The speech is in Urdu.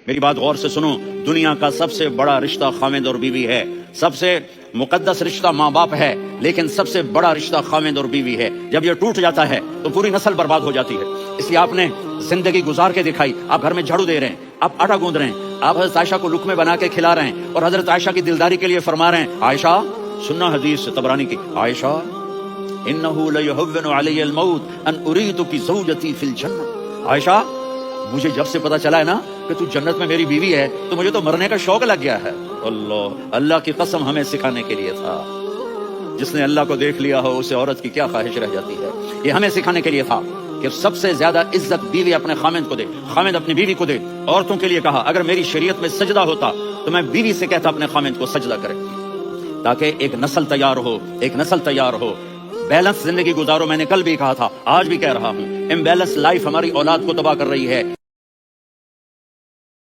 میری بات غور سے سنو، دنیا کا سب سے بڑا رشتہ خاوند اور بیوی ہے، سب سے مقدس رشتہ ماں باپ ہے، لیکن سب سے بڑا رشتہ خاوند اور بیوی ہے۔ جب یہ ٹوٹ جاتا ہے تو پوری نسل برباد ہو جاتی ہے۔ اس لیے آپ نے زندگی گزار کے دکھائی، آپ گھر میں جھاڑو دے رہے ہیں، آپ آٹا گوندھ رہے ہیں، آپ حضرت عائشہ کو لقمے بنا کے کھلا رہے ہیں، اور حضرت عائشہ کی دلداری کے لیے فرما رہے ہیں، عائشہ سننا حدیث طبرانی کی، عائشہ انہ لیہون علی الموت ان اریدک زوجتی فی الجنہ، عائشہ مجھے جب سے پتا چلا ہے نا کہ تو جنت میں میری بیوی ہے تو مجھے تو مرنے کا شوق لگ گیا ہے۔ اللہ کی قسم ہمیں سکھانے کے لیے تھا، جس نے اللہ کو دیکھ لیا ہو اسے عورت کی کیا خواہش رہ جاتی ہے۔ یہ ہمیں سکھانے کے لیے تھا کہ سب سے زیادہ عزت بیوی اپنے خامند کو دے، خامند اپنی بیوی کو دے۔ عورتوں کے لیے کہا اگر میری شریعت میں سجدہ ہوتا تو میں بیوی سے کہتا اپنے خامند کو سجدہ کرے، تاکہ ایک نسل تیار ہو، ایک نسل تیار ہو۔ بیلنس زندگی گزارو، میں نے کل بھی کہا تھا، آج بھی کہہ رہا ہوں، امبیلنس لائف ہماری اولاد کو تباہ کر رہی ہے۔